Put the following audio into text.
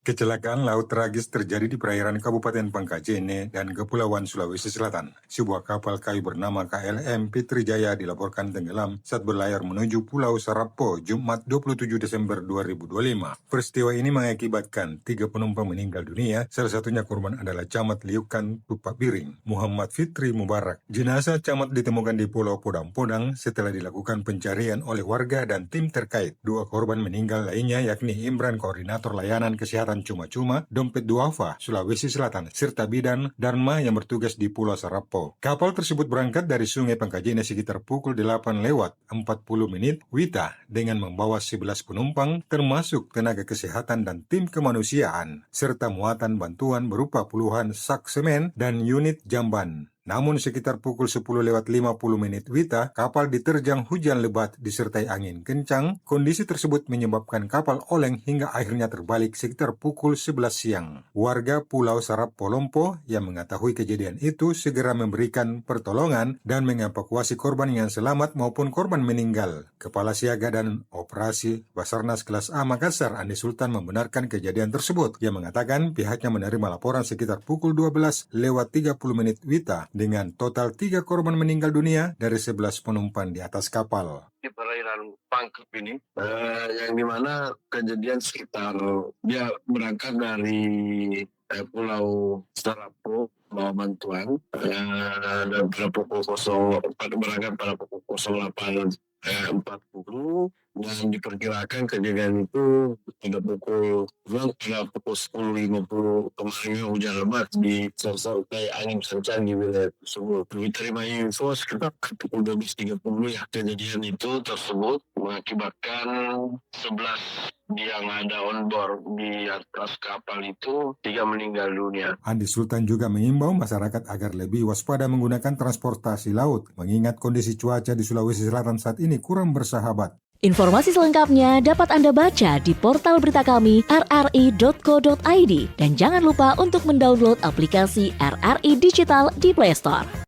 Kecelakaan laut tragis terjadi di perairan Kabupaten Pangkajene dan Kepulauan Sulawesi Selatan. Sebuah kapal kayu bernama KLM Pitrijaya dilaporkan tenggelam saat berlayar menuju Pulau Sarapo Jumat 27 Desember 2025. Peristiwa ini mengakibatkan 3 penumpang meninggal dunia, salah satunya korban adalah Camat Liukan Tupak Biring, Muhammad Fitri Mubarak. Jenazah Camat ditemukan di Pulau Podang-Podang setelah dilakukan pencarian oleh warga dan tim terkait. 2 korban meninggal lainnya yakni Imran, koordinator layanan kesehatan Cuma-Cuma, Dompet Duafa, Sulawesi Selatan, serta Bidan Dharma yang bertugas di Pulau Sarapo. Kapal tersebut berangkat dari Sungai Pangkajene sekitar pukul 8:40 WITA dengan membawa 11 penumpang termasuk tenaga kesehatan dan tim kemanusiaan, serta muatan bantuan berupa puluhan sak semen dan unit jamban. Namun sekitar pukul 10:50 WITA, kapal diterjang hujan lebat disertai angin kencang. Kondisi tersebut menyebabkan kapal oleng hingga akhirnya terbalik sekitar pukul 11 siang. Warga Pulau Sarapo Lompo yang mengetahui kejadian itu segera memberikan pertolongan dan mengevakuasi korban yang selamat maupun korban meninggal. Kepala Siaga dan Operasi Basarnas Kelas A Makassar, Andi Sultan, membenarkan kejadian tersebut. Ia mengatakan pihaknya menerima laporan sekitar pukul 12:30 WITA dengan total 3 korban meninggal dunia dari 11 penumpang di atas kapal. Di perairan Pangkep ini, yang dimana kejadian sekitar dia berangkat dari Pulau Sarapo bawa bantuan dan pada pukul 04 berangkat pada pukul 08.40 dan diperkirakan kejadian itu pada pukul 10:50 kemarin hujan lebat disertai angin kencang di wilayah tersebut. Diterima info sekitar pukul 12:30 ya, kejadian itu tersebut mengakibatkan 11 yang ada on board di atas kapal itu 3 meninggal dunia. Andi Sultan juga mengimbau masyarakat agar lebih waspada menggunakan transportasi laut, mengingat kondisi cuaca di Sulawesi Selatan saat ini kurang bersahabat. Informasi selengkapnya dapat Anda baca di portal berita kami rri.co.id dan jangan lupa untuk mendownload aplikasi RRI Digital di Play Store.